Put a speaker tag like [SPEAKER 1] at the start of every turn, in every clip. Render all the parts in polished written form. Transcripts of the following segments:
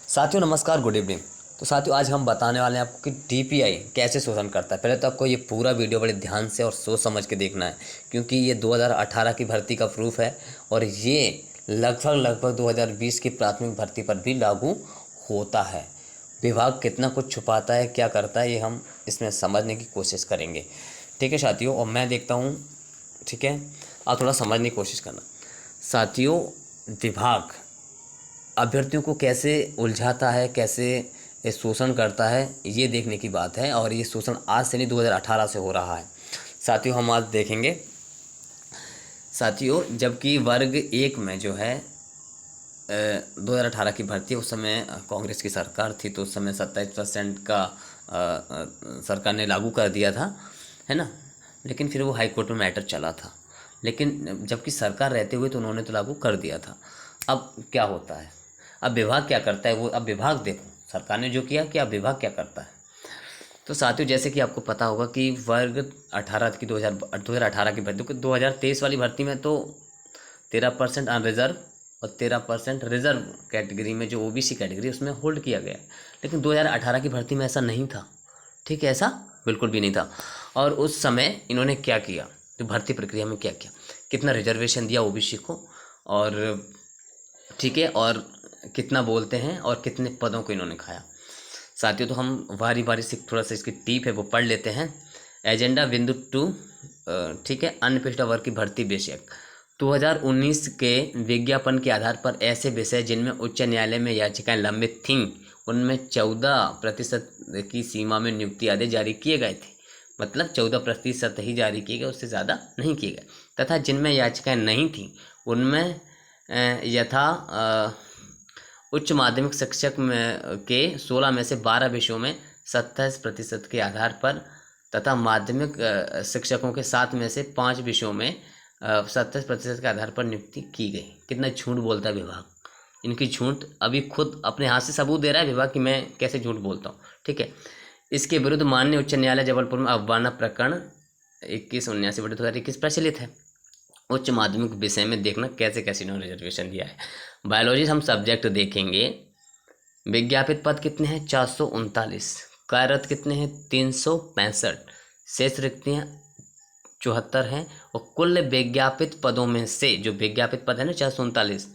[SPEAKER 1] साथियों नमस्कार, good evening. तो साथियों आज हम बताने वाले हैं आपको कि डीपीआई कैसे शोषण करता है। पहले तो आपको ये पूरा वीडियो बड़े ध्यान से और सोच समझ के देखना है, क्योंकि ये 2018 की भर्ती का प्रूफ है और ये लगभग 2020 की प्राथमिक भर्ती पर भी लागू होता है। विभाग कितना कुछ छुपाता है, क्या करता है, ये हम इसमें समझने की कोशिश करेंगे। ठीक है साथियों, और मैं देखता हूँ। ठीक है, आप थोड़ा समझने की कोशिश करना। साथियों, विभाग अभ्यर्थियों को कैसे उलझाता है, कैसे ये शोषण करता है, ये देखने की बात है। और ये शोषण आज से नहीं, 2018 से हो रहा है। साथियों हम आज देखेंगे। साथियों, जबकि वर्ग एक में जो है 2018 की भर्ती, उस समय कांग्रेस की सरकार थी, तो उस समय 27% का सरकार ने लागू कर दिया था, है ना। लेकिन फिर वो हाई कोर्ट में मैटर चला था। लेकिन जबकि सरकार रहते हुए तो उन्होंने तो लागू कर दिया था। अब क्या होता है, अब विभाग क्या करता है, वो अब विभाग देखो, सरकार ने जो किया कि अब विभाग क्या करता है। तो साथियों जैसे कि आपको पता होगा कि वर्ग 18 की 2018 की भर्ती, 2023 वाली भर्ती में तो 13% अनरिजर्व और 13% रिजर्व कैटेगरी में, जो ओबीसी कैटेगरी, उसमें होल्ड किया गया। लेकिन 2018 की भर्ती में ऐसा नहीं था। ठीक है, ऐसा बिल्कुल भी नहीं था। और उस समय इन्होंने क्या किया, जो भर्ती प्रक्रिया में क्या किया, कितना रिजर्वेशन दिया ओबीसी को, और ठीक है, और कितना बोलते हैं, और कितने पदों को इन्होंने खाया। साथियों तो हम बारी बारी से थोड़ा सा इसकी टिप है वो पढ़ लेते हैं। एजेंडा बिंदु 2, ठीक है, अन्य वर्ग की भर्ती विषयक 2019 के विज्ञापन के आधार पर ऐसे विषय जिनमें उच्च न्यायालय में याचिकाएं लंबित थीं, उनमें 14% की सीमा में नियुक्ति आदेश जारी किए गए थे। मतलब 14% ही जारी किए गए, उससे ज़्यादा नहीं किए गए। तथा जिनमें याचिकाएं नहीं थीं उनमें यथा उच्च माध्यमिक शिक्षक में के 16 में से 12 विषयों में 27% के आधार पर, तथा माध्यमिक शिक्षकों के 7 में से 5 विषयों में 27% के आधार पर नियुक्ति की गई। कितना झूठ बोलता है विभाग। इनकी झूठ अभी खुद अपने हाथ से सबूत दे रहा है विभाग कि मैं कैसे झूठ बोलता हूँ। ठीक है, इसके विरुद्ध माननीय उच्च न्यायालय जबलपुर में अवमानना प्रकरण 2179/2021 प्रचलित है। उच्च माध्यमिक विषय में देखना कैसे कैसे इन्होंने रिजर्वेशन दिया है। बायोलॉजी हम सब्जेक्ट देखेंगे। विज्ञापित पद कितने हैं, 439। कार्यरत कितने हैं, 365। शेष रिक्तियाँ 74 हैं। और कुल विज्ञापित पदों में से, जो विज्ञापित पद है ना 439,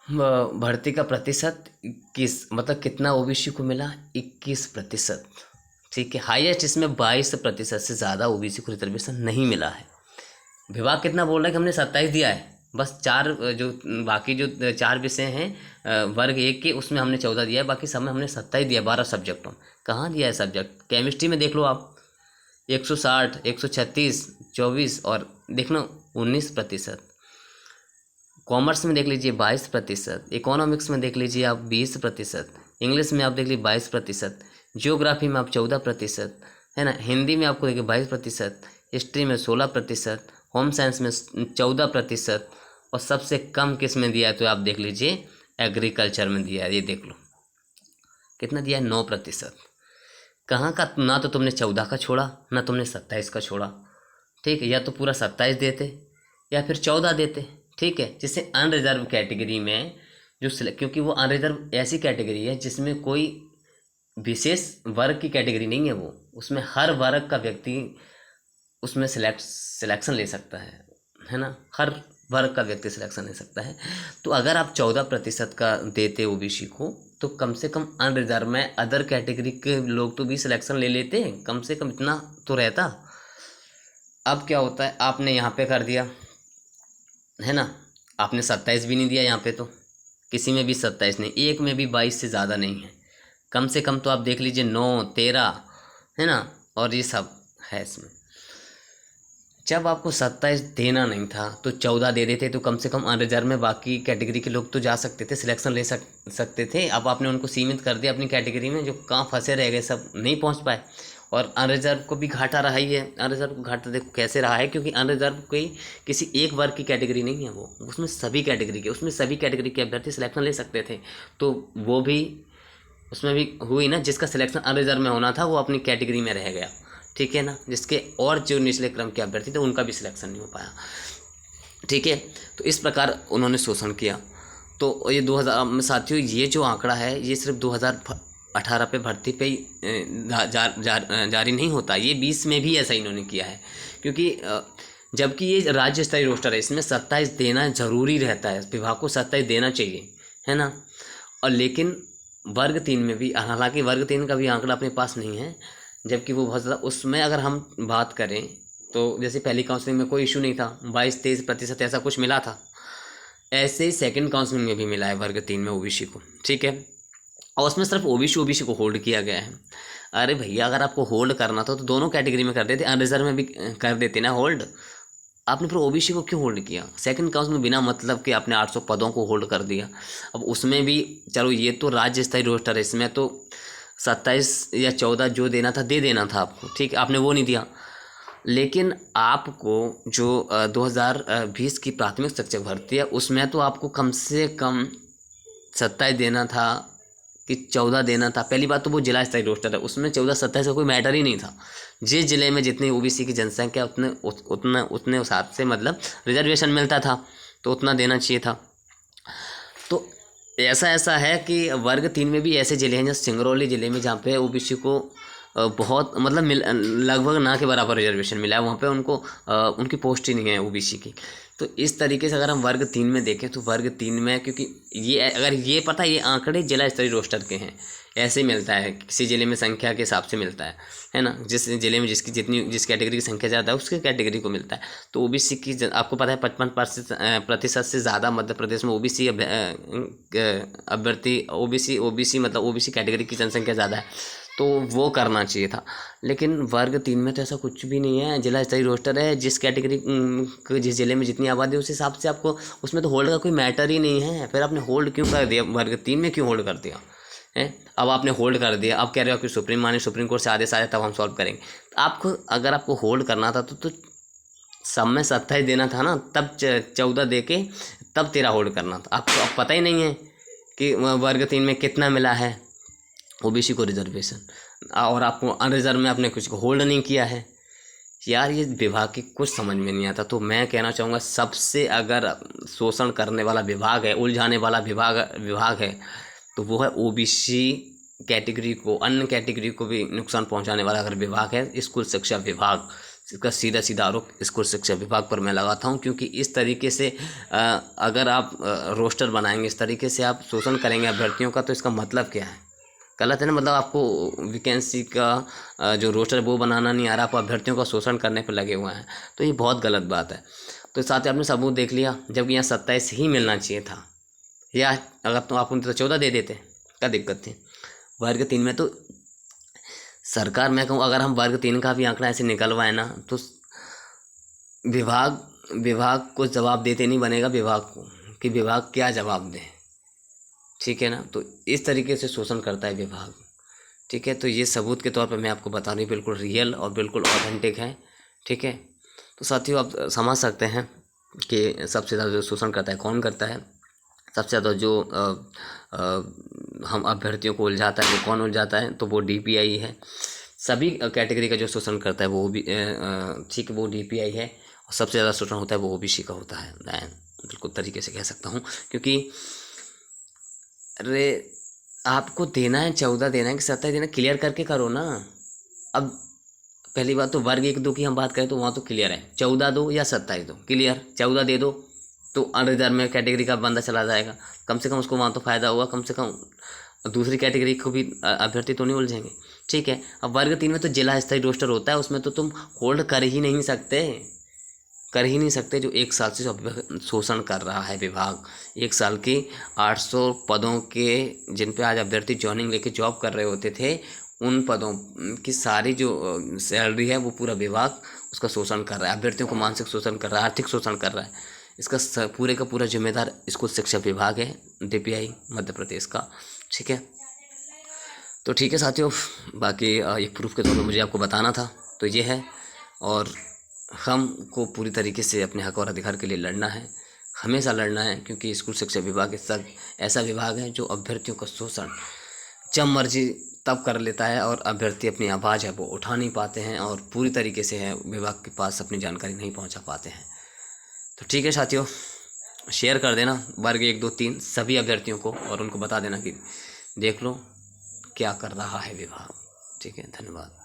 [SPEAKER 1] भर्ती का प्रतिशत 21, मतलब कितना ओबीसी को मिला, 21%। ठीक है, हाईएस्ट इसमें 22% से ज़्यादा ओबीसी को रिजर्वेशन नहीं मिला है। विभाग कितना बोल रहा है कि हमने 27 दिया है, बस 4 जो बाकी जो 4 विषय हैं वर्ग एक के, उसमें हमने 14 दिया है, बाकी सब में हमने 27 दिया है 12 सब्जेक्टों में। कहाँ दिया है सब्जेक्ट, केमिस्ट्री में देख लो आप 160, 136, 24, और देख लो 19%। कॉमर्स में देख लीजिए 22%, इकोनॉमिक्स में देख लीजिए आप 20%, इंग्लिश में आप देख लीजिए 22%, जियोग्राफी में आप 14%, है ना, हिंदी में आपको देखिए 22%, हिस्ट्री में 16%, होम साइंस में 14%, और सबसे कम किस में दिया है तो आप देख लीजिए एग्रीकल्चर में दिया है। ये देख लो कितना दिया है, 9%। कहाँ का, ना तो तुमने 14 का छोड़ा, ना तुमने 27 का छोड़ा। ठीक है, या तो पूरा 27 देते या फिर 14 देते। ठीक है, जिससे अनरिजर्व कैटेगरी में जो क्योंकि वो अनरिजर्व ऐसी कैटेगरी है जिसमें कोई विशेष वर्ग की कैटेगरी नहीं है, वो उसमें हर वर्ग का व्यक्ति उसमें सिलेक्शन ले सकता है ना, हर वर्ग का व्यक्ति सिलेक्शन ले सकता है। तो अगर आप 14% का देते ओबीसी को, तो कम से कम अनरिजर्व में अदर कैटेगरी के लोग तो भी सिलेक्शन ले लेते हैं, कम से कम इतना तो रहता। अब क्या होता है, आपने यहाँ पे कर दिया, है ना, आपने 27 भी नहीं दिया यहाँ पे, तो किसी में भी 27 नहीं, एक में भी 22 से ज़्यादा नहीं है। कम से कम तो आप देख लीजिए 9, 13, है ना, और ये सब है इसमें। जब आपको 27 देना नहीं था तो 14 दे देते, तो कम से कम अनरिजर्व में बाकी कैटेगरी के लोग तो जा सकते थे, सिलेक्शन ले सकते थे। अब आपने उनको सीमित कर दिया अपनी कैटेगरी में, जो कहाँ फंसे रह गए, सब नहीं पहुंच पाए। और अनरिजर्व को भी घाटा रहा ही है। अनरिजर्व को घाटा देखो कैसे रहा है, क्योंकि अनरिजर्व कोई किसी एक वर्ग की कैटेगरी नहीं है, वो उसमें सभी कैटेगरी के, उसमें सभी कैटेगरी के अभ्यर्थी सिलेक्शन ले सकते थे। तो वो भी उसमें भी हुई ना, जिसका सिलेक्शन अनरिजर्व में होना था वो अपनी कैटेगरी में रह गया। ठीक है ना, जिसके और जो निचले क्रम के अभ्यर्थी थे उनका भी सिलेक्शन नहीं हो पाया। ठीक है, तो इस प्रकार उन्होंने शोषण किया। तो ये 2000 में साथियों, ये जो आंकड़ा है ये सिर्फ 2018 पे भर्ती पे ही जारी नहीं होता, ये 20 में भी ऐसा इन्होंने किया है। क्योंकि जबकि ये राज्य स्तरीय रोस्टर है, इसमें 27 देना ज़रूरी रहता है, विभाग को 27 देना चाहिए, है ना। और लेकिन वर्ग 3 में भी, हालांकि वर्ग 3 का भी आंकड़ा अपने पास नहीं है, जबकि वो बहुत ज़्यादा, उसमें अगर हम बात करें तो जैसे पहली काउंसलिंग में कोई इशू नहीं था, 22-23% ऐसा कुछ मिला था, ऐसे ही सेकंड काउंसलिंग में भी मिला है वर्ग 3 में ओबीसी को, ठीक है। और उसमें सिर्फ ओबीसी को होल्ड किया गया है। अरे भैया, अगर आपको होल्ड करना था तो दोनों कैटेगरी में कर देते, अनरिजर्व में भी कर देते ना होल्ड। आपने फिर ओबीसी को क्यों होल्ड किया? सेकंड काउंसिल में बिना मतलब कि आपने 800 पदों को होल्ड कर दिया। अब उसमें भी चलो, ये तो राज्य स्तरीय रोस्टर है, इसमें तो 27 या 14 जो देना था दे देना था आपको, ठीक है, आपने वो नहीं दिया। लेकिन आपको जो 2020 की प्राथमिक शिक्षक भर्ती है उसमें तो आपको कम से कम 27 देना था कि 14 देना था। पहली बात तो वो जिला स्तरीय रोस्टर है, उसमें 14-27 का कोई मैटर ही नहीं था। जिस जिले में जितनी ओबीसी की जनसंख्या उतने हिसाब से मतलब रिजर्वेशन मिलता था, तो उतना देना चाहिए था। तो ऐसा है कि वर्ग 3 में भी ऐसे ज़िले हैं, जैसे सिंगरौली ज़िले में, जहाँ पे ओबीसी को बहुत मतलब लगभग ना के बराबर रिजर्वेशन मिला है, वहाँ पे उनको उनकी पोस्ट ही नहीं है ओबीसी की। तो इस तरीके से अगर हम वर्ग 3 में देखें तो वर्ग 3 में, क्योंकि ये अगर ये पता है, ये आंकड़े जिला स्तरीय रोस्टर के हैं, ऐसे मिलता है, किसी ज़िले में संख्या के हिसाब से मिलता है ना। जिस ज़िले में जिस कैटेगरी की संख्या ज़्यादा है उसके कैटेगरी को मिलता है। तो ओबीसी की आपको पता है 55% से ज़्यादा मध्य प्रदेश में ओबीसी अभ्यर्थी, ओबीसी मतलब ओबीसी कैटेगरी की जनसंख्या ज़्यादा है, तो वो करना चाहिए था। लेकिन वर्ग 3 में तो ऐसा कुछ भी नहीं है, जिला स्तरीय रोस्टर है, जिस कैटेगरी जिस ज़िले में जितनी आबादी है उस हिसाब से आपको, उसमें तो होल्ड का कोई मैटर ही नहीं है। फिर आपने होल्ड क्यों कर दिया? वर्ग 3 में क्यों होल्ड कर दिया है? अब आपने होल्ड कर दिया, अब कह रहे हो कि सुप्रीम कोर्ट से आदेश आए तब हम सॉल्व करेंगे। तो आपको, अगर आपको होल्ड करना था तो सब में 27 देना था ना, तब 14 दे के तब 13 होल्ड करना था। आपको अब पता ही नहीं है कि वर्ग 3 में कितना मिला है ओबीसी को रिजर्वेशन, और आपको अनरिजर्व में आपने कुछ को होल्ड नहीं किया है। यार, ये विभाग की कुछ समझ में नहीं आता। तो मैं कहना चाहूँगा, सबसे अगर शोषण करने वाला विभाग है, उलझाने वाला विभाग है, तो वो है ओबीसी कैटेगरी को, अन्य कैटेगरी को भी नुकसान पहुंचाने वाला अगर विभाग है, स्कूल शिक्षा विभाग। इसका सीधा आरोप स्कूल शिक्षा विभाग पर मैं लगाता हूं, क्योंकि इस तरीके से अगर आप रोस्टर बनाएंगे, इस तरीके से आप शोषण करेंगे अभ्यर्थियों का, तो इसका मतलब क्या है? गलत है ना। मतलब आपको वैकेंसी का जो रोस्टर वो बनाना नहीं आ रहा, आप अभ्यर्थियों का शोषण करने पर लगे हुए हैं, तो ये बहुत गलत बात है। तो साथ ही आपने सबूत देख लिया, जबकि यहाँ 27 ही मिलना चाहिए था, या अगर तो आप उनको 14 दे देते, क्या दिक्कत थी? वर्ग 3 में तो सरकार, मैं कहूँ अगर हम वर्ग 3 का भी आंकड़ा ऐसे निकलवाए ना, तो विभाग को जवाब देते नहीं बनेगा विभाग को, कि विभाग क्या जवाब दे, ठीक है ना। तो इस तरीके से शोषण करता है विभाग, ठीक है। तो ये सबूत के तौर पे मैं आपको बता रही हूँ, बिल्कुल रियल और बिल्कुल ऑथेंटिक है, ठीक है। तो साथियों, आप समझ सकते हैं कि सबसे ज़्यादा जो शोषण करता है कौन करता है। सबसे ज़्यादा जो हम अभ्यर्थियों को उलझाता है वो कौन उलझाता है, तो वो डीपीआई है। सभी कैटेगरी का जो शोषण करता है वो भी ठीक, वो डीपीआई है। और सबसे ज़्यादा शोषण होता है वो ओबीसी का होता है, मैं बिल्कुल तरीके से कह सकता हूँ। क्योंकि अरे, आपको देना है 14 देना है कि 27 देना, क्लियर करके करो ना। अब पहली बात तो वर्ग 1-2 की हम बात करें तो वहाँ तो क्लियर है, 14 दो या 27 दो, क्लियर। 14 दे दो तो अनरिजर्व में कैटेगरी का बंदा चला जाएगा, कम से कम उसको वहाँ तो फ़ायदा होगा, कम से कम दूसरी कैटेगरी को भी अभ्यर्थी तो नहीं उलझेंगे, ठीक है। अब वर्ग 3 में तो जिला स्तरीय रोस्टर होता है, उसमें तो तुम होल्ड कर ही नहीं सकते। जो 1 साल से शोषण कर रहा है विभाग, 1 साल की 800 पदों के, जिन पे आज अभ्यर्थी जॉइनिंग लेके जॉब कर रहे होते थे, उन पदों की सारी जो सैलरी है वो पूरा विभाग उसका शोषण कर रहा है, अभ्यर्थियों को मानसिक शोषण कर रहा है, आर्थिक शोषण कर रहा है। इसका पूरे का पूरा जिम्मेदार स्कूल शिक्षा विभाग है, डीपीआई मध्य प्रदेश का, ठीक है। तो ठीक है साथियों, बाकी एक प्रूफ के तौर पर मुझे आपको बताना था, तो ये है। और हमको पूरी तरीके से अपने हक और अधिकार के लिए लड़ना है, हमेशा लड़ना है, क्योंकि स्कूल शिक्षा विभाग ऐसा विभाग है जो अभ्यर्थियों का शोषण जब मर्जी तब कर लेता है, और अभ्यर्थी अपनी आवाज़ है वो उठा नहीं पाते हैं, और पूरी तरीके से है विभाग के पास अपनी जानकारी नहीं पहुंचा पाते हैं। तो ठीक है साथियों, शेयर कर देना वर्ग 1 2 3 सभी अभ्यर्थियों को, और उनको बता देना कि देख लो क्या कर रहा है विभाग। ठीक है, धन्यवाद।